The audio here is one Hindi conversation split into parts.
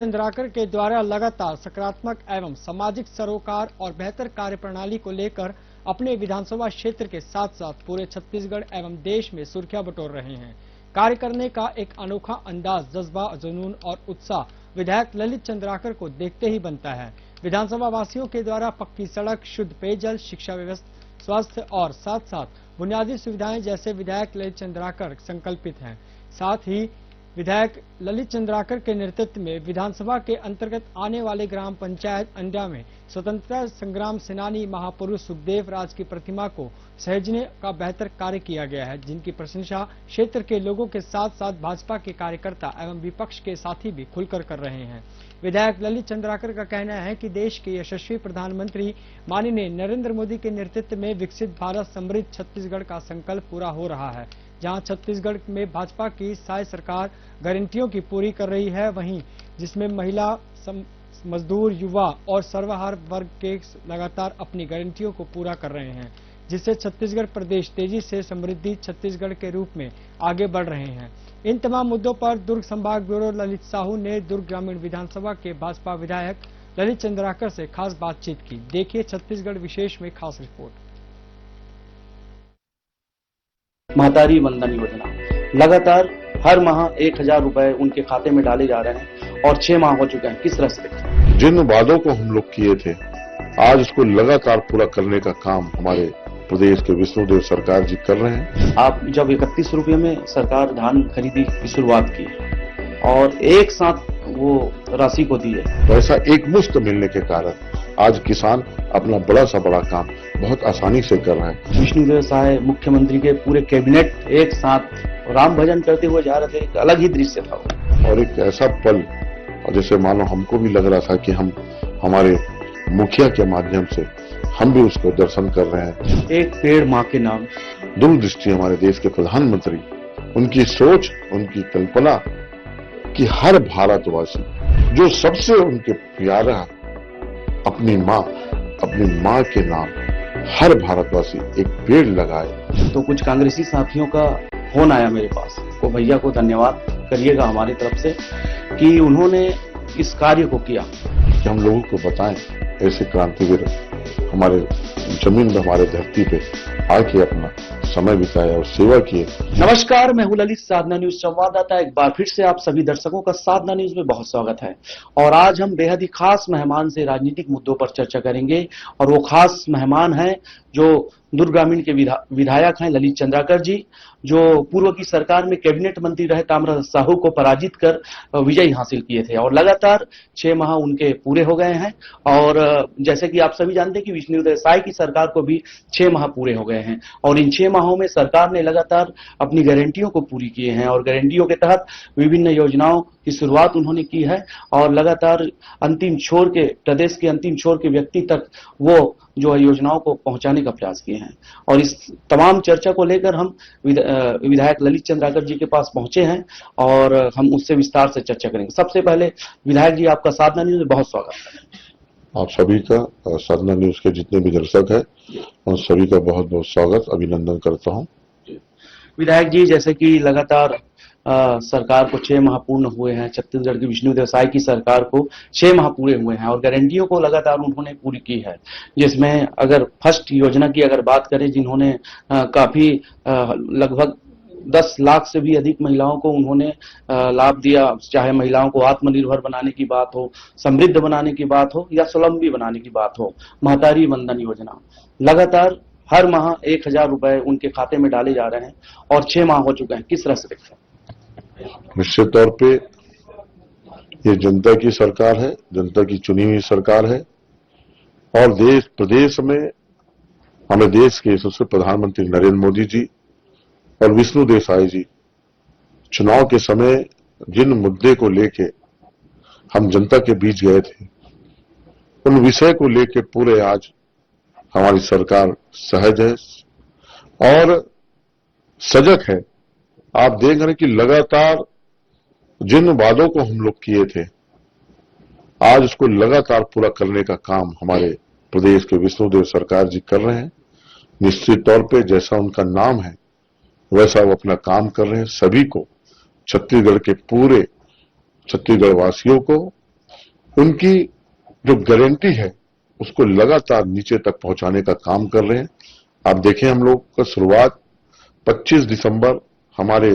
चंद्राकर के द्वारा लगातार सकारात्मक एवं सामाजिक सरोकार और बेहतर कार्यप्रणाली को लेकर अपने विधानसभा क्षेत्र के साथ साथ पूरे छत्तीसगढ़ एवं देश में सुर्खियां बटोर रहे हैं। कार्य करने का एक अनोखा अंदाज, जज्बा, जुनून और उत्साह विधायक ललित चंद्राकर को देखते ही बनता है। विधानसभा वासियों के द्वारा पक्की सड़क, शुद्ध पेयजल, शिक्षा व्यवस्था, स्वास्थ्य और साथ साथ बुनियादी सुविधाएं जैसे विधायक ललित चंद्राकर संकल्पित हैं। साथ ही विधायक ललित चंद्राकर के नेतृत्व में विधानसभा के अंतर्गत आने वाले ग्राम पंचायत अंडा में स्वतंत्रता संग्राम सेनानी महापुरुष सुखदेव राज की प्रतिमा को सहेजने का बेहतर कार्य किया गया है, जिनकी प्रशंसा क्षेत्र के लोगों के साथ साथ भाजपा के कार्यकर्ता एवं विपक्ष के साथी भी खुलकर कर रहे हैं। विधायक ललित चंद्राकर का कहना है कि देश के यशस्वी प्रधानमंत्री माननीय नरेंद्र मोदी के नेतृत्व में विकसित भारत, समृद्ध छत्तीसगढ़ का संकल्प पूरा हो रहा है। जहां छत्तीसगढ़ में भाजपा की साय सरकार गारंटियों की पूरी कर रही है, वहीं जिसमें महिला, मजदूर, युवा और सर्वहारा वर्ग के लगातार अपनी गारंटियों को पूरा कर रहे हैं, जिससे छत्तीसगढ़ प्रदेश तेजी से समृद्धि छत्तीसगढ़ के रूप में आगे बढ़ रहे हैं। इन तमाम मुद्दों पर दुर्ग संभाग ब्यूरो ललित साहू ने दुर्ग ग्रामीण विधानसभा के भाजपा विधायक ललित चंद्राकर से खास बातचीत की। देखिए छत्तीसगढ़ विशेष में खास रिपोर्ट। महतारी वंदन योजना लगातार हर माह 1000 रुपए उनके खाते में डाले जा रहे हैं और 6 माह हो चुके हैं। किस तरह से जिन वादों को हम लोग किए थे, आज उसको लगातार पूरा करने का काम हमारे प्रदेश के विष्णुदेव सरकार जी कर रहे हैं। आप जब 31 रुपये में सरकार धान खरीदी की शुरुआत की और एक साथ वो राशि को दी है, वैसा एक मुश्त मिलने के कारण आज किसान अपना बड़ा सा बड़ा काम बहुत आसानी से कर रहे हैं। विष्णुदेव साय मुख्यमंत्री के पूरे कैबिनेट एक साथ राम भजन करते हुए जा रहे थे, एक अलग ही दृश्य था और एक ऐसा पल, जैसे मानो हमको भी लग रहा था कि हम हमारे मुखिया के माध्यम से हम भी उसको दर्शन कर रहे हैं। एक पेड़ माँ के नाम। दूरदृष्टि हमारे देश के प्रधानमंत्री, उनकी सोच, उनकी कल्पना कि हर भारतवासी जो सबसे उनके प्यारा अपनी माँ के नाम हर भारतवासी एक पेड़ लगाए। तो कुछ कांग्रेसी साथियों का फोन आया मेरे पास, वो भैया को धन्यवाद करिएगा हमारी तरफ से कि उन्होंने इस कार्य को किया कि हम लोगों को बताएं ऐसे क्रांतिवीर हमारे जमीन में, हमारे धरती पे आके अपना समय बिताया और सेवा किए। नमस्कार, मैं हूं ललित, साधना न्यूज संवाददाता। एक बार फिर से आप सभी दर्शकों का साधना न्यूज में बहुत स्वागत है और आज हम बेहद ही खास मेहमान से राजनीतिक मुद्दों पर चर्चा करेंगे और वो खास मेहमान हैं जो दुर्ग ग्रामीण के विधायक हैं ललित चंद्राकर जी, जो पूर्व की सरकार में कैबिनेट मंत्री रहे ताम्रध्वज साहू को पराजित कर विजय हासिल किए थे और लगातार 6 माह उनके पूरे हो गए हैं। और जैसे कि आप सभी जानते हैं कि विष्णुदेव साय की सरकार को भी 6 माह पूरे हो गए हैं और इन 6 माहों में सरकार ने लगातार अपनी गारंटियों को पूरी किए हैं और गारंटियों के तहत विभिन्न योजनाओं की शुरुआत उन्होंने की है और लगातार अंतिम छोर के, प्रदेश के अंतिम छोर के व्यक्ति तक वो जो योजनाओं को पहुंचाने का प्रयास किए हैं। और इस तमाम चर्चा को लेकर हम विधायक ललित चंद्राकर जी के पास पहुंचे हैं और हम उससे विस्तार से चर्चा करेंगे। सबसे पहले विधायक जी, आपका साधना न्यूज में बहुत स्वागत है। आप सभी का, साधना न्यूज के जितने भी दर्शक है उन सभी का बहुत बहुत स्वागत, अभिनंदन करता हूं। विधायक जी, जैसे कि लगातार सरकार को 6 माह पूर्ण हुए हैं, छत्तीसगढ़ की विष्णुदेव साय की सरकार को 6 माह पूरे हुए हैं और गारंटियों को लगातार उन्होंने पूरी की है, जिसमें अगर फर्स्ट योजना की अगर बात करें, जिन्होंने काफी लगभग 10 लाख से भी अधिक महिलाओं को उन्होंने लाभ दिया, चाहे महिलाओं को आत्मनिर्भर बनाने की बात हो, समृद्ध बनाने की बात हो या स्वावलंबी बनाने की बात हो। महतारी वंदन योजना लगातार हर माह 1000 रुपए उनके खाते में डाले जा रहे हैं और 6 माह हो चुके हैं। किस तरह से देखते हैं? निश्चित तौर पे ये जनता की सरकार है, जनता की चुनी हुई सरकार है और देश प्रदेश में हमारे देश के सबसे प्रधानमंत्री नरेंद्र मोदी जी और विष्णुदेव साय जी चुनाव के समय जिन मुद्दे को लेके हम जनता के बीच गए थे, उन विषय को लेके पूरे आज हमारी सरकार सहज है और सजग है। आप देख रहे हैं कि लगातार जिन वादों को हम लोग किए थे, आज उसको लगातार पूरा करने का काम हमारे प्रदेश के विष्णुदेव सरकार जी कर रहे हैं। निश्चित तौर पे जैसा उनका नाम है वैसा वो अपना काम कर रहे हैं। सभी को, छत्तीसगढ़ के पूरे छत्तीसगढ़ वासियों को उनकी जो गारंटी है उसको लगातार नीचे तक पहुंचाने का काम कर रहे हैं। आप देखें, हम लोग का शुरुआत 25 दिसंबर हमारे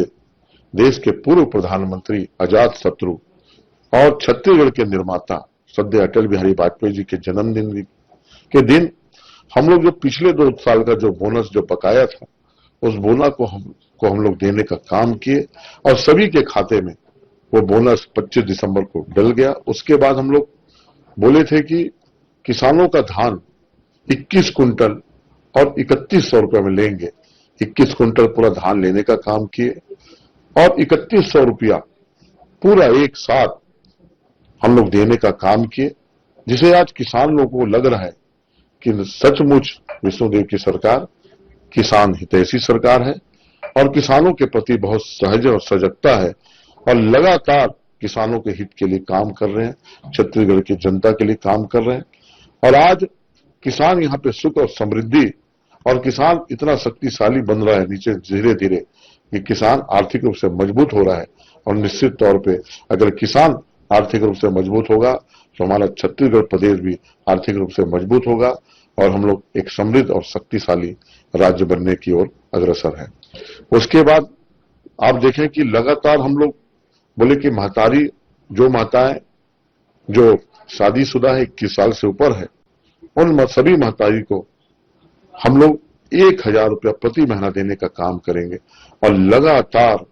देश के पूर्व प्रधानमंत्री अजात शत्रु और छत्तीसगढ़ के निर्माता सद्य अटल बिहारी वाजपेयी जी के जन्मदिन के दिन हम लोग जो पिछले 2 साल का जो बोनस जो बकाया था, उस बोनस को हम लोग देने का काम किए और सभी के खाते में वो बोनस 25 दिसंबर को डल गया। उसके बाद हम लोग बोले थे कि किसानों का धान 21 कुंटल और 3100 रुपये में लेंगे। 21 कुंटल पूरा धान लेने का काम किए और 3100 रुपया पूरा एक साथ हम लोग देने का काम किए, जिसे आज किसान लोगों को लग रहा है कि सचमुच विष्णुदेव की सरकार किसान हितैषी सरकार है और किसानों के प्रति बहुत सहज और सजगता है और लगातार किसानों के हित के लिए काम कर रहे हैं, छत्तीसगढ़ की जनता के लिए काम कर रहे हैं। और आज किसान यहाँ पे सुख और समृद्धि और किसान इतना शक्तिशाली बन रहा है नीचे धीरे धीरे कि किसान आर्थिक रूप से मजबूत हो रहा है। और निश्चित तौर पे अगर किसान आर्थिक रूप से मजबूत होगा तो हमारा छत्तीसगढ़ प्रदेश भी आर्थिक रूप से मजबूत होगा और हम लोग एक समृद्ध और शक्तिशाली राज्य बनने की ओर अग्रसर है। उसके बाद आप देखें कि लगातार हम लोग बोले कि महतारी जो माताएं जो शादीशुदा है 21 साल से ऊपर है, उन सभी महतारी को हम लोग 1000 रुपया प्रति महीना देने का काम करेंगे और लगातार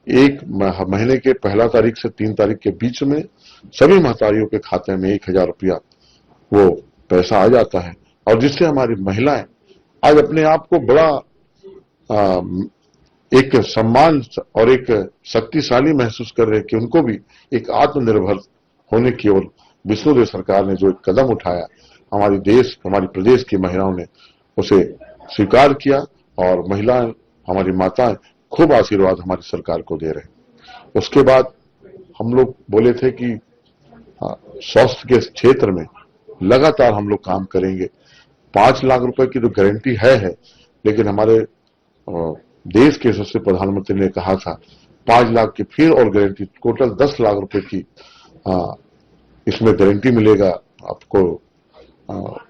एक महीने के 1 तारीख से 3 तारीख के बीच में सभी महतारियों के खाते में 1000 रुपया वो पैसा आ जाता है और जिससे हमारी महिलाएं आज अपने आप को बड़ा एक सम्मान और एक शक्तिशाली महसूस कर रहे हैं कि उनको भी एक आत्मनिर्भर होने की ओर विष्णुदेव सरकार ने जो एक कदम उठाया, हमारी प्रदेश की महिलाओं ने उसे स्वीकार किया और महिलाएं, हमारी माताएं खूब आशीर्वाद हमारी सरकार को दे रहे हैं। उसके बाद हम लोग बोले थे कि स्वास्थ्य के क्षेत्र में लगातार हम लोग काम करेंगे। 5 लाख रुपए की तो गारंटी है, लेकिन हमारे देश के यशस्वी प्रधानमंत्री ने कहा था 5 लाख की फिर और गारंटी, टोटल 10 लाख रुपए की इसमें गारंटी मिलेगा आपको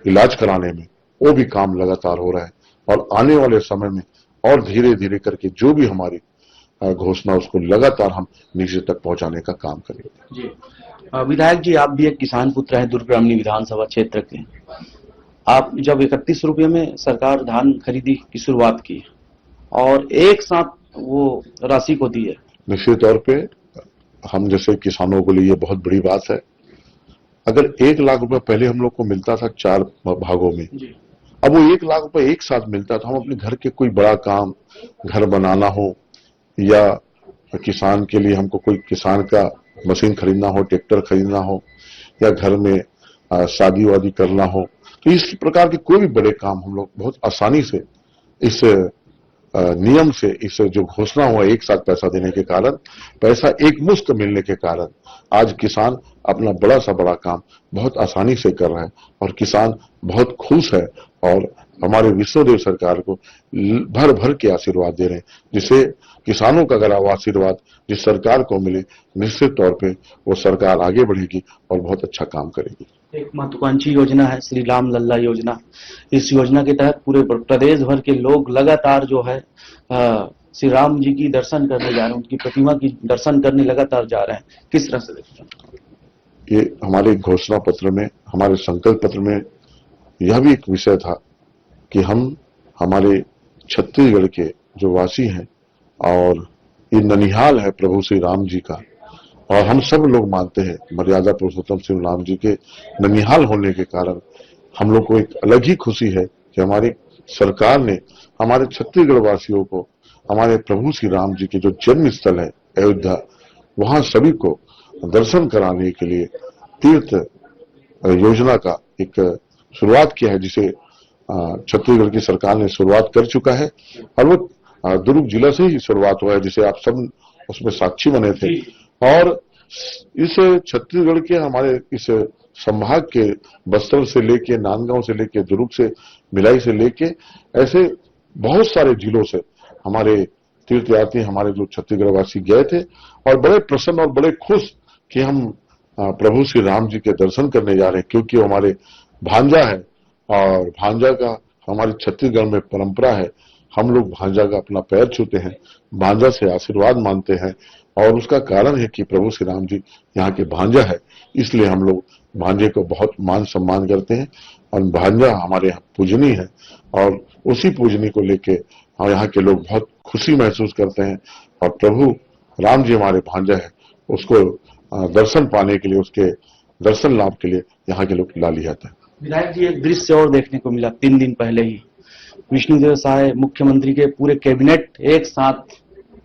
इलाज कराने में। वो भी काम लगातार हो रहा है और आने वाले समय में और धीरे धीरे करके जो भी हमारी घोषणा उसको लगातार हम नीचे तक पहुंचाने का काम करेंगे। जी विधायक जी, आप भी एक किसान पुत्र हैं दुर्ग ग्रामीण विधानसभा क्षेत्र के। आप जब 31 रुपये में सरकार धान खरीदी की शुरुआत की और एक साथ वो राशि को दी है, निश्चित तौर पे हम जैसे किसानों के लिए ये बहुत बड़ी बात है। अगर 1 लाख रुपए पहले हम लोग को मिलता था 4 भागों में, अब वो 1 लाख रुपए एक साथ मिलता था। हम अपने घर के कोई बड़ा काम, घर बनाना हो या किसान के लिए हमको कोई किसान का मशीन खरीदना हो, ट्रैक्टर खरीदना हो या घर में शादी वादी करना हो, तो इस प्रकार के कोई भी बड़े काम हम लोग बहुत आसानी से इस नियम से, इस जो घोषणा हुआ एक साथ पैसा देने के कारण, पैसा एक मुश्त मिलने के कारण आज किसान अपना बड़ा सा बड़ा काम बहुत आसानी से कर रहा है और किसान बहुत खुश है और हमारे विष्णुदेव सरकार को भर भर के आशीर्वाद दे रहे हैं। जिसे किसानों का अगर आशीर्वाद जिस सरकार को मिले, निश्चित तौर पे वो सरकार आगे बढ़ेगी और बहुत अच्छा काम करेगी। एक महत्वाकांक्षी योजना है श्री राम लल्ला योजना। इस योजना के तहत पूरे प्रदेश भर के लोग लगातार जो है श्री राम जी की दर्शन करने जा रहे हैं, उनकी प्रतिमा की दर्शन करने लगातार जा रहे हैं। किस तरह से देखते हैं? ये हमारे घोषणा पत्र में, हमारे संकल्प पत्र में यह भी एक विषय था कि हम हमारे छत्तीसगढ़ के जो वासी हैं और ये ननिहाल है प्रभु श्री राम जी का, और हम सब लोग मानते हैं मर्यादा पुरुषोत्तम श्री राम जी के ननिहाल होने के कारण हम लोग को एक अलग ही खुशी है कि हमारी सरकार ने हमारे छत्तीसगढ़ वासियों को हमारे प्रभु श्री राम जी के जो जन्म स्थल है अयोध्या, वहां सभी को दर्शन कराने के लिए तीर्थ योजना का एक शुरुआत किया है, जिसे छत्तीसगढ़ की सरकार ने शुरुआत कर चुका है और वो दुर्ग जिला से ही शुरुआत हुआ है, जिसे आप सब उसमें साक्षी बने थे। और इस छत्तीसगढ़ के हमारे इस संभाग के बस्तर से लेके, नांदगांव से लेके, दुर्ग से, भिलाई से लेके, ऐसे बहुत सारे जिलों से हमारे तीर्थयात्री, हमारे जो छत्तीसगढ़ वासी गए थे और बड़े प्रसन्न और बड़े खुश कि हम प्रभु श्री राम जी के दर्शन करने जा रहे हैं, क्योंकि वो हमारे भांजा है और भांजा का हमारे छत्तीसगढ़ में परंपरा है। हम लोग भांजा का अपना पैर छूते हैं, भांजा से आशीर्वाद मांगते हैं और उसका कारण है कि प्रभु श्री राम जी यहाँ के भांजा है, इसलिए हम लोग भांजे को बहुत मान सम्मान करते हैं और भांजा हमारे यहाँ पूजनीय है और उसी पूजनी को लेके यहाँ के लोग बहुत खुशी महसूस करते हैं और प्रभु राम जी हमारे भांजा है, उसको दर्शन पाने के लिए, उसके दर्शन लाभ के लिए यहाँ के लोग लाली जाते हैं। विधायक जी, एक दृश्य और देखने को मिला 3 दिन पहले ही, विष्णुदेव साय मुख्यमंत्री के पूरे कैबिनेट एक साथ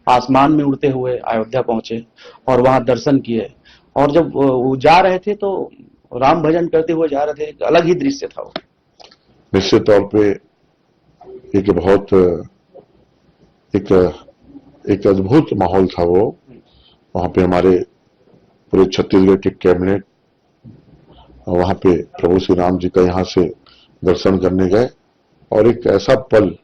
आसमान में उड़ते हुए अयोध्या पहुंचे और वहां दर्शन किए और जब वो जा रहे थे तो राम भजन करते हुए जा रहे थे, एक अलग ही दृश्य था वो। निश्चित तौर पे एक बहुत एक अद्भुत माहौल था वो। वहां पे हमारे पूरे छत्तीसगढ़ के कैबिनेट वहां पे प्रभु श्री राम जी का यहाँ से दर्शन करने गए और एक ऐसा पल,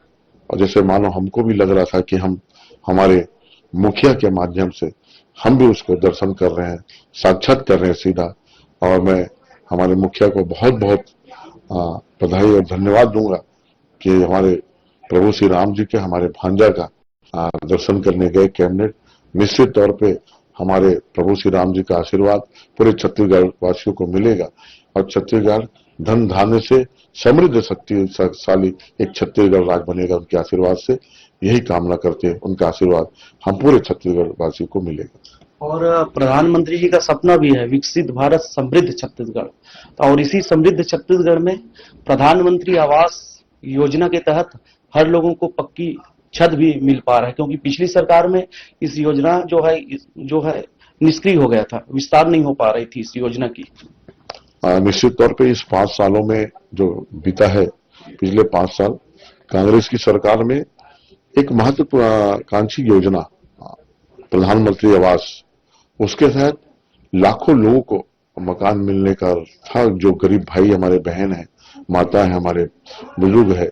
और जैसे मानो हमको भी लग रहा था कि हम हमारे मुखिया के माध्यम से हम भी उसको दर्शन कर रहे हैं, साक्षात कर रहे हैं सीधा। और मैं हमारे मुखिया को बहुत बहुत बधाई और धन्यवाद दूंगा कि हमारे प्रभु श्री राम जी के हमारे भांजा का दर्शन करने गए कैबिनेट। निश्चित तौर पे हमारे प्रभु श्री राम जी का आशीर्वाद पूरे छत्तीसगढ़ वासियों को मिलेगा और छत्तीसगढ़ धन धान्य से समृद्ध शक्तिशाली एक छत्तीसगढ़ राज्य बनेगा उनके आशीर्वाद से। यही कामना करते हैं, उनका आशीर्वाद हम पूरे छत्तीसगढ़ वासियों को मिलेगा। और प्रधानमंत्री जी का सपना भी है विकसित भारत समृद्ध छत्तीसगढ़, और इसी समृद्ध छत्तीसगढ़ में प्रधानमंत्री आवास योजना के तहत हर लोगों को पक्की छत भी मिल पा रहा है, क्योंकि पिछली सरकार में इस योजना जो है निष्क्रिय हो गया था, विस्तार नहीं हो पा रही थी इस योजना की। निश्चित तौर पे इस 5 सालों में जो बीता है, पिछले 5 साल कांग्रेस की सरकार में एक महत्वाकांक्षी योजना प्रधानमंत्री आवास, उसके तहत लाखों लोगों को मकान मिलने का था, जो गरीब भाई हमारे बहन है, माता है, हमारे बुजुर्ग है।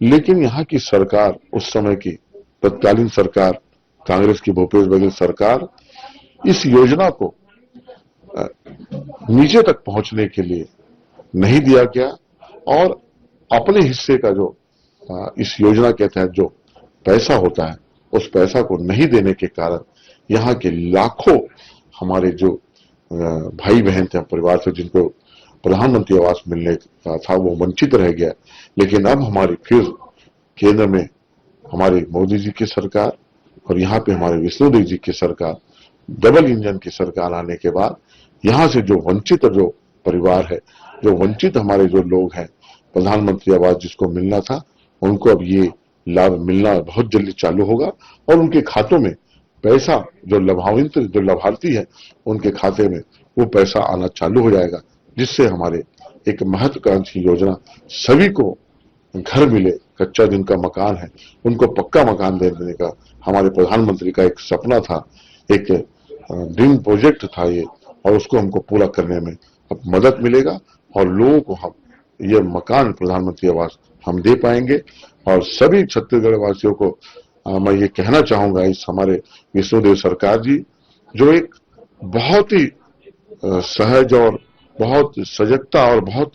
लेकिन यहाँ की सरकार, उस समय की तत्कालीन सरकार कांग्रेस की भूपेश बघेल सरकार, इस योजना को नीचे तक पहुंचने के लिए नहीं दिया गया और अपने हिस्से का जो इस योजना के तहत जो पैसा होता है, उस पैसा को नहीं देने के कारण यहाँ के लाखों हमारे जो भाई बहन थे परिवार से, जिनको प्रधानमंत्री आवास मिलने का था, वो वंचित रह गया। लेकिन अब हमारी फिर केंद्र में हमारे मोदी जी की सरकार और यहाँ पे हमारे विष्णुदेव जी की सरकार, डबल इंजन की सरकार आने के बाद यहाँ से जो वंचित जो परिवार है, जो वंचित हमारे जो लोग हैं, प्रधानमंत्री आवास जिसको मिलना था, उनको अब ये लाभ मिलना बहुत जल्दी चालू होगा और उनके खातों में पैसा, जो लाभार्थी है, उनके खाते में वो पैसा आना चालू हो जाएगा, जिससे हमारे एक महत्वाकांक्षी योजना सभी को घर मिले, कच्चा जिनका मकान है उनको पक्का मकान देने का हमारे प्रधानमंत्री का एक सपना था, एक ड्रीम प्रोजेक्ट था ये, और उसको हमको पूरा करने में अब मदद मिलेगा और लोगों को हम ये मकान प्रधानमंत्री आवास हम दे पाएंगे। और सभी छत्तीसगढ़ वासियों को मैं ये कहना चाहूंगा, इस हमारे विष्णुदेव सरकार जी जो एक बहुत ही सहज और बहुत सजगता और बहुत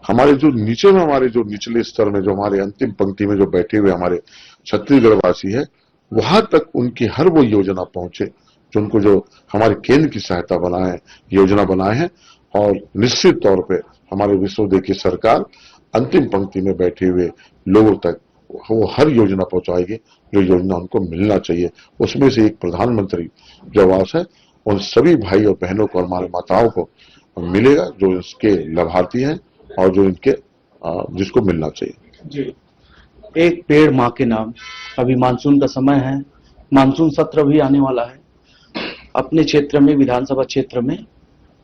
हमारे जो नीचे में, हमारे जो निचले स्तर में, जो हमारे अंतिम पंक्ति में जो बैठे हुए हमारे छत्तीसगढ़ वासी है, वहां तक उनकी हर वो योजना पहुंचे जो उनको, जो हमारे केंद्र की सहायता बनाए, योजना बनाए हैं। और निश्चित तौर पे हमारे विष्णुदेव की सरकार अंतिम पंक्ति में बैठे हुए लोगों तक वो हर योजना पहुंचाएगी जो योजना उनको मिलना चाहिए। उसमें से एक प्रधानमंत्री जो आवास है, उन सभी भाई और बहनों को और हमारे माताओं को मिलेगा जो इसके लाभार्थी हैं और जो इनके जिसको मिलना चाहिए। जी, एक पेड़ माँ के नाम। अभी मानसून का समय है, मानसून सत्र भी आने वाला है। अपने क्षेत्र में, विधानसभा क्षेत्र में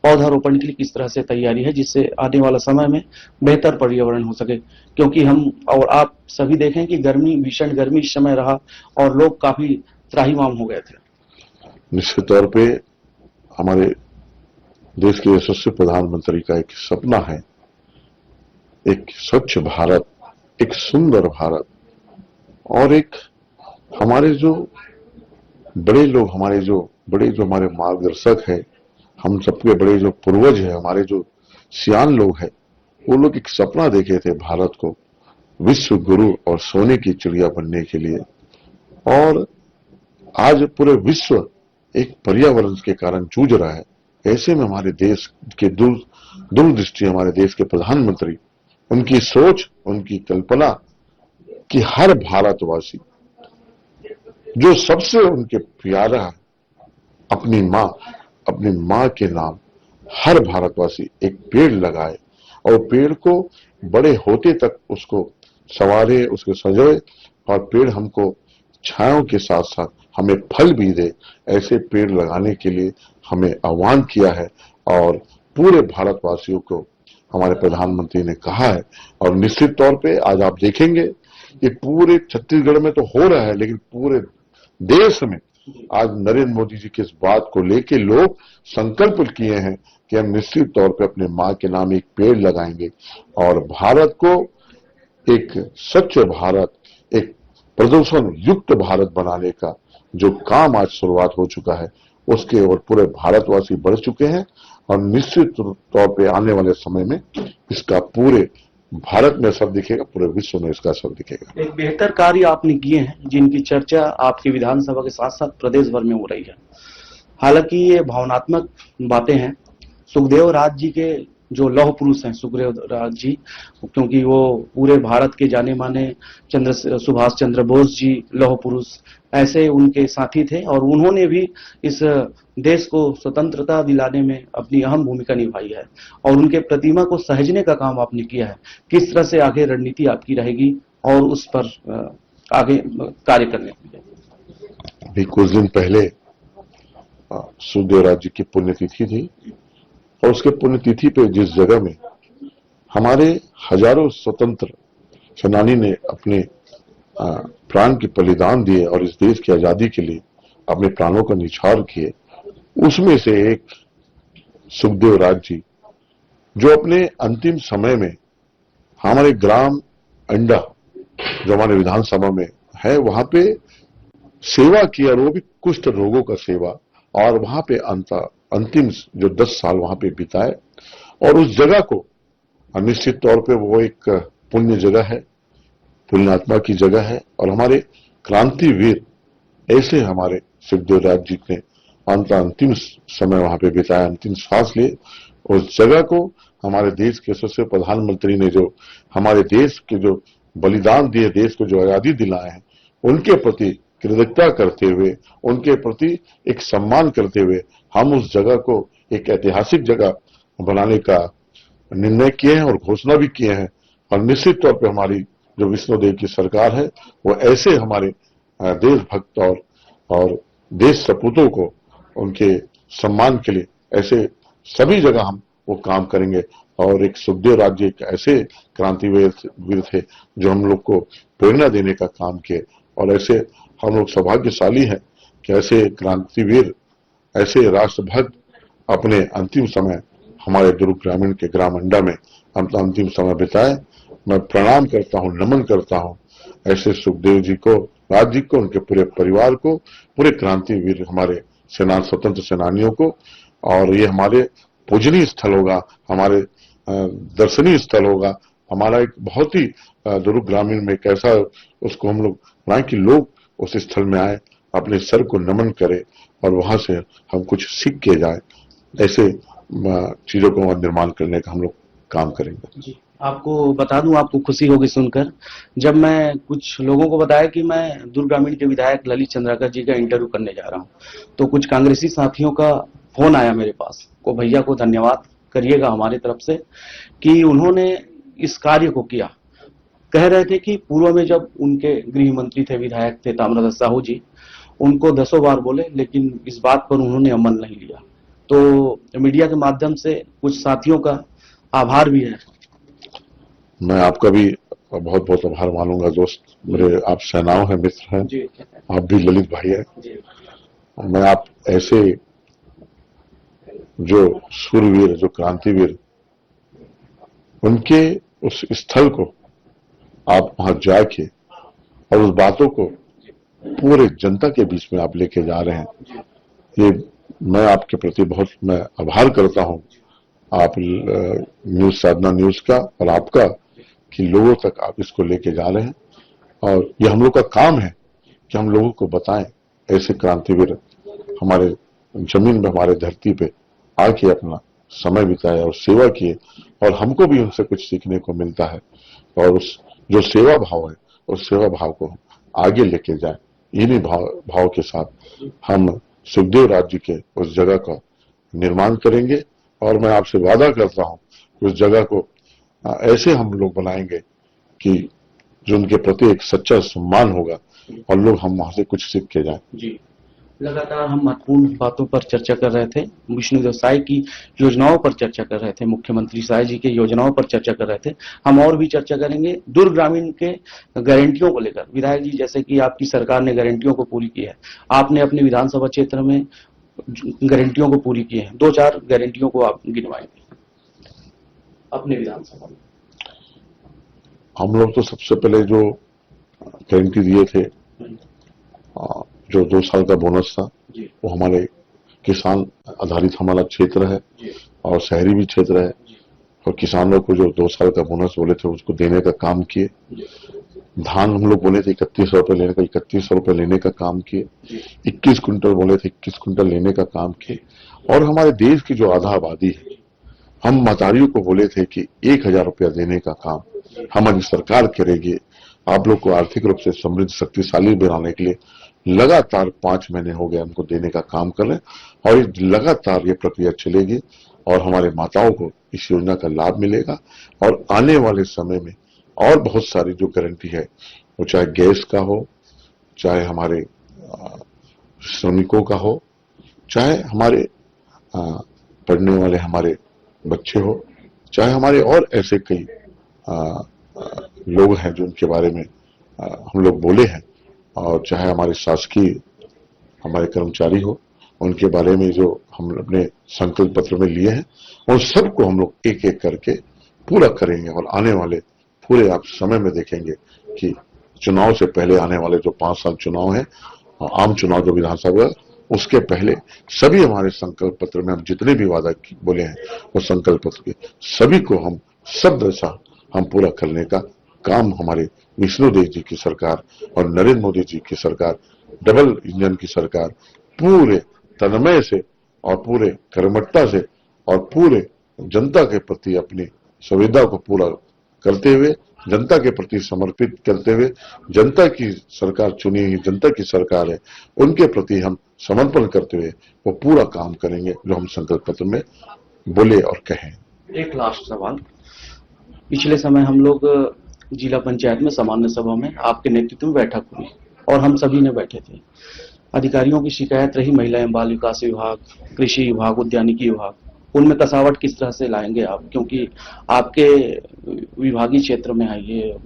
पौधारोपण के लिए किस तरह से तैयारी है, जिससे आने वाला समय में बेहतर पर्यावरण हो सके, क्योंकि हम और आप सभी देखें कि गर्मी, भीषण गर्मी इस समय रहा और लोग काफी त्राहिमाम हो गए थे। निश्चित तौर पे हमारे देश के यशस्वी प्रधानमंत्री का एक सपना है, एक स्वच्छ भारत, एक सुंदर भारत, और एक हमारे जो बड़े लोग, हमारे जो बड़े जो हमारे मार्गदर्शक है, हम सबके बड़े जो पूर्वज हैं, हमारे जो सियान लोग हैं, वो लोग एक सपना देखे थे भारत को विश्व गुरु और सोने की चिड़िया बनने के लिए। और आज पूरे विश्व एक पर्यावरण के कारण जूझ रहा है। ऐसे में हमारे देश के दूरदृष्टि हमारे देश के प्रधानमंत्री, उनकी सोच, उनकी कल्पना कि हर भारतवासी जो सबसे उनके प्यारा है, अपनी मां के नाम हर भारतवासी एक पेड़ लगाए और पेड़ को बड़े होते तक उसको संवारे, उसको सजाए और पेड़ हमको छायों के साथ साथ हमें फल भी दे, ऐसे पेड़ लगाने के लिए हमें आह्वान किया है। और पूरे भारतवासियों को हमारे प्रधानमंत्री ने कहा है। और निश्चित तौर पे आज आप देखेंगे ये पूरे छत्तीसगढ़ में तो हो रहा है, लेकिन पूरे देश में आज नरेंद्र मोदी जी की इस बात को लेके लोग संकल्प किए हैं कि हम निश्चित तौर पे अपने मां के नाम एक पेड़ लगाएंगे और भारत को एक स्वच्छ भारत, एक प्रदूषण युक्त भारत बनाने का जो काम आज शुरुआत हो चुका है, उसके ओर पूरे भारतवासी बढ़ चुके हैं। और निश्चित तौर पे आने वाले समय में इसका पूरे भारत में असर दिखेगा, पूरे विश्व में इसका असर दिखेगा। एक बेहतर कार्य आपने किए हैं जिनकी चर्चा आपकी विधानसभा के साथ साथ प्रदेश भर में हो रही है। हालांकि ये भावनात्मक बातें हैं। सुखदेव राज जी के जो लौह पुरुष हैं, सुखदेव राज जी, क्योंकि वो पूरे भारत के जाने माने सुभाष चंद्र बोस जी लौह पुरुष ऐसे उनके साथी थे और उन्होंने भी इस देश को स्वतंत्रता दिलाने में अपनी अहम भूमिका निभाई है और उनके प्रतिमा को सहेजने का काम आपने किया है। किस तरह से आगे रणनीति आपकी रहेगी और उस पर आगे कार्य करने के लिए? अभी कुछ दिन पहले सुखदेव राज जी की पुण्यतिथि थी और उसके पुण्यतिथि पे जिस जगह में हमारे हजारों स्वतंत्र सेनानी ने अपने प्राण के बलिदान दिए और इस देश की आजादी के लिए अपने प्राणों का निछावर किए, उसमें से एक सुखदेव राज जी जो अपने अंतिम समय में हमारे ग्राम अंडा जो हमारे विधानसभा में है वहां पे सेवा किया, और वो भी कुष्ठ रोगों का सेवा, और वहां पे अंतिम जो 10 साल वहां पे बिताए। और उस जगह को निश्चित तौर पे वो एक पुण्य जगह है, पुण्यात्मा की जगह है। और हमारे क्रांतिवीर ऐसे हमारे सुखदेव राज जी ने अंतिम समय वहां पे बिताया, अंतिम श्वास लिए। उस जगह को हमारे देश के यशस्वी प्रधानमंत्री ने जो हमारे देश के जो बलिदान दिए, देश को जो आजादी दिलाए हैं, उनके प्रति कृतज्ञता करते हुए, उनके प्रति एक सम्मान करते हुए हम उस जगह को एक ऐतिहासिक जगह बनाने का निर्णय किए हैं और घोषणा भी किए हैं। और निश्चित तौर पे हमारी जो विष्णुदेव की सरकार है वो ऐसे हमारे देशभक्त और देश सपूतों को उनके सम्मान के लिए ऐसे सभी जगह हम वो काम करेंगे। और एक सुखदेव राज जी एक ऐसे क्रांतिवीर थे जो हम लोग को प्रेरणा देने का काम किए, और ऐसे हम लोग सौभाग्यशाली हैं कि ऐसे क्रांतिवीर, ऐसे राष्ट्रभक्त अपने अंतिम समय हमारे दुर्ग ग्रामीण के ग्राम अंडा में अंतिम समय बिताए। मैं प्रणाम करता हूं, नमन करता हूं ऐसे सुखदेव जी को, राज जी को, उनके पूरे परिवार को, पूरे क्रांतिवीर हमारे स्वतंत्र सेनानियों को। और ये हमारे पूजनीय स्थल होगा, हमारे दर्शनीय स्थल होगा, हमारा एक बहुत ही दुर्ग ग्रामीण में कैसा उसको हम लोग बनाए कि लोग उस स्थल में आए, अपने सर को नमन करें और वहां से हम कुछ सीख के जाए। ऐसे चीजों को निर्माण करने का हम लोग काम करेंगे। जी, आपको बता दूं, आपको खुशी होगी सुनकर, जब मैं कुछ लोगों को बताया कि मैं दुर्ग ग्रामीण के विधायक ललित चंद्राकर जी का इंटरव्यू करने जा रहा हूं, तो कुछ कांग्रेसी साथियों का फोन आया मेरे पास। को भैया को धन्यवाद करिएगा हमारी तरफ से कि उन्होंने इस कार्य को किया। कह रहे थे कि पूर्व में जब उनके गृह मंत्री थे, विधायक थे ताम्रध्वज साहू जी, उनको 10 बार बोले लेकिन इस बात पर उन्होंने अमल नहीं लिया। तो मीडिया के माध्यम से कुछ साथियों का आभार भी है। मैं आपका भी बहुत बहुत आभार मानूंगा दोस्त, मेरे आप सेनाओं हैं, मित्र हैं, आप भी ललित भाई हैं। मैं आप ऐसे जो शूरवीर, जो क्रांतिवीर, उनके उस स्थल को आप वहां जाके और उस बातों को पूरे जनता के बीच में आप लेके जा रहे हैं, ये मैं आपके प्रति बहुत मैं आभार करता हूं, आप न्यूज साधना न्यूज का और आपका, कि लोगों तक आप इसको लेके जा रहे हैं। और ये हम लोग का काम है कि हम लोगों को बताएं, ऐसे क्रांतिवीर हमारे जमीन में, हमारे धरती पे आके अपना समय बिताए और सेवा किए, और हमको भी उनसे कुछ सीखने को मिलता है। और उस जो सेवा भाव है, उस सेवा भाव को आगे लेके जाए। इन्हीं भाव के साथ हम सुखदेव राज्य के उस जगह का निर्माण करेंगे, और मैं आपसे वादा करता हूं कि उस जगह को ऐसे हम लोग बनाएंगे कि जो उनके प्रति एक सच्चा सम्मान होगा, और लोग हम वहां से कुछ सीख के जाएं। जी, लगातार हम महत्वपूर्ण बातों पर चर्चा कर रहे थे। विष्णुदेव साय की योजनाओं पर चर्चा कर रहे थे, मुख्यमंत्री साय जी के योजनाओं पर चर्चा कर रहे थे। हम और भी चर्चा करेंगे दुर्ग ग्रामीण के गारंटियों को लेकर। विधायक जी, जैसे कि आपकी सरकार ने गारंटियों को पूरी की है, आपने अपने विधानसभा क्षेत्र में गारंटियों को पूरी की है, 2-4 गारंटियों को आप गिनवाएंगे अपने विधानसभा में। हम लोग तो सबसे पहले जो गारंटी दिए थे, जो 2 साल का बोनस था, वो हमारे किसान आधारित हमारा क्षेत्र है और शहरी भी क्षेत्र है, और किसानों को जो 2 साल का बोनस बोले थे उसको देने का काम किए। धान हम लोग बोले थे 3100 रुपये लेने का, 3100 रुपये लेने का काम किए। 21 कुंटल बोले थे, 21 कुंटल लेने का काम किए। और हमारे देश की जो आधा आबादी है, हम महतारियों को बोले थे कि 1000 रुपया देने का काम हमारी सरकार करेगी। आप लोग को आर्थिक रूप से समृद्ध शक्तिशाली बनाने के लिए लगातार 5 महीने हो गए हमको देने का काम कर रहे हैं, और लगातार ये प्रक्रिया चलेगी, और हमारे माताओं को इस योजना का लाभ मिलेगा। और आने वाले समय में और बहुत सारी जो गारंटी है, वो चाहे गैस का हो, चाहे हमारे श्रमिकों का हो, चाहे हमारे पढ़ने वाले हमारे बच्चे हो, चाहे हमारे और ऐसे कई लोग हैं जो उनके बारे में हम लोग बोले हैं, और चाहे हमारे शासकीय हमारे कर्मचारी हो, उनके बारे में जो हम अपने संकल्प पत्र में लिए हैं, उन सबको हम लोग एक एक करके पूरा करेंगे। और आने वाले पूरे आप समय में देखेंगे कि चुनाव से पहले आने वाले जो 5 साल चुनाव है, आम चुनाव जो विधानसभा, उसके पहले सभी हमारे संकल्प पत्र में हम जितने भी वादा बोले हैं, वो संकल्प पत्र के सभी को हम सब दशा हम पूरा करने का काम हमारे विष्णुदेव जी की सरकार और नरेंद्र मोदी जी की सरकार, डबल इंजन की सरकार, पूरे तन्मय से और पूरे कर्मठता से और पूरे जनता के प्रति अपनी संवेदना को पूरा करते हुए, जनता के प्रति समर्पित करते हुए, जनता की सरकार चुनी हुई जनता की सरकार है, उनके प्रति हम समर्पण करते हुए वो पूरा काम करेंगे जो हम संकल्प पत्र में बोले और कहें। एक लास्ट सवाल, पिछले समय हम लोग जिला पंचायत में सामान्य सभा में आपके नेतृत्व में बैठक हुई और हम सभी ने बैठे थे। अधिकारियों की शिकायत रही महिला एवं बाल विकास विभाग, कृषि विभाग, उद्यानिकी विभाग, उनमें कसावट किस तरह से लाएंगे आप, क्योंकि आपके विभागीय क्षेत्र में है ये,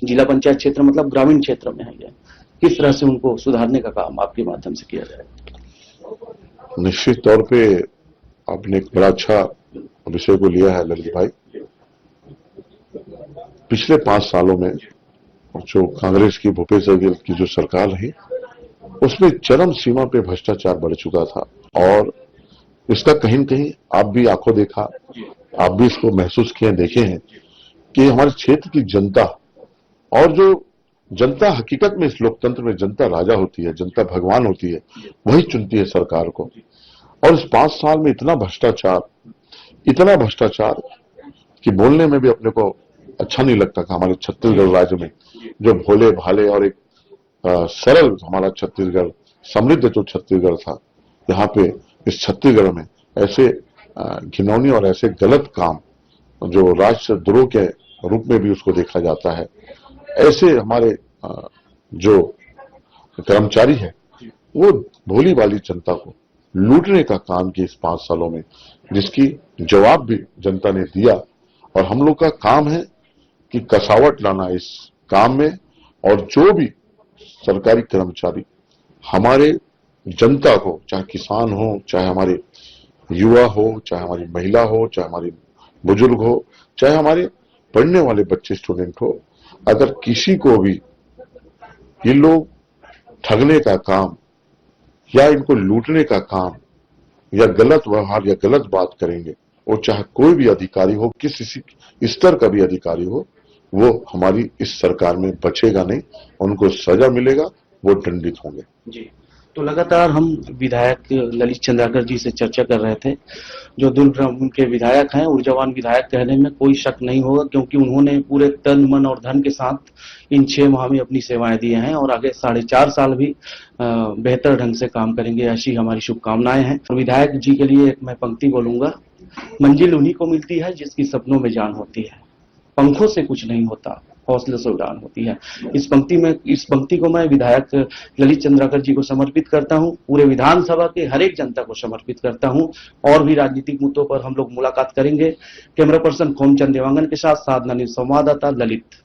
जिला पंचायत क्षेत्र मतलब ग्रामीण क्षेत्र में है ये, किस तरह से उनको सुधारने का काम आपके माध्यम से किया जाए? निश्चित तौर पे आपने एक बड़ा अच्छा विषय को लिया है ललित भाई। पिछले 5 सालों में जो कांग्रेस की भूपेश बघेल की जो सरकार रही, उसमें चरम सीमा पे भ्रष्टाचार बढ़ चुका था, और इसका कहीं न कहीं आप भी आंखों देखा, आप भी इसको महसूस किए, देखे हैं कि हमारे क्षेत्र की जनता, और जो जनता हकीकत में इस लोकतंत्र में जनता राजा होती है, जनता भगवान होती है, वही चुनती है सरकार को। और इस 5 साल में इतना भ्रष्टाचार कि बोलने में भी अपने को अच्छा नहीं लगता कि हमारे छत्तीसगढ़ राज्य में जो भोले भाले और एक सरल हमारा छत्तीसगढ़, समृद्ध जो छत्तीसगढ़ था, यहाँ पे इस छत्तीसगढ़ में ऐसे घिनौनी और ऐसे गलत काम जो राष्ट्रद्रोह के रूप में भी उसको देखा जाता है, ऐसे हमारे जो कर्मचारी है वो भोली भाली जनता को लूटने का काम किया इस 5 सालों में, जिसकी जवाब भी जनता ने दिया। और हम लोग का काम है कि कसावट लाना इस काम में, और जो भी सरकारी कर्मचारी हमारे जनता को, चाहे किसान हो, चाहे हमारे युवा हो, चाहे हमारी महिला हो, चाहे हमारे बुजुर्ग हो, चाहे हमारे पढ़ने वाले बच्चे स्टूडेंट हो, अगर किसी को भी ये लोग ठगने का काम या इनको लूटने का काम या गलत व्यवहार या गलत बात करेंगे, वो चाहे कोई भी अधिकारी हो, किस स्तर का भी अधिकारी हो, वो हमारी इस सरकार में बचेगा नहीं, उनको सजा मिलेगा, वो दंडित होंगे। जी, तो लगातार हम विधायक ललित चंद्राकर जी से चर्चा कर रहे थे, जो दुर्ग के विधायक हैं, ऊर्जावान विधायक कहने में कोई शक नहीं होगा, क्योंकि उन्होंने पूरे तन मन और धन के साथ इन 6 माह में अपनी सेवाएं दी हैं और आगे 4.5 साल भी बेहतर ढंग से काम करेंगे, ऐसी हमारी शुभकामनाएं हैं। विधायक जी के लिए मैं पंक्ति बोलूंगा, मंजिल उन्हीं को मिलती है जिसकी सपनों में जान होती है, पंखों से कुछ नहीं होता, हौसले से उड़ान होती है। इस पंक्ति को मैं विधायक ललित चंद्राकर जी को समर्पित करता हूं, पूरे विधानसभा के हर एक जनता को समर्पित करता हूं। और भी राजनीतिक मुद्दों पर हम लोग मुलाकात करेंगे। कैमरा पर्सन खोमचंद देवांगन के साथ साधना न्यूज संवाददाता ललित।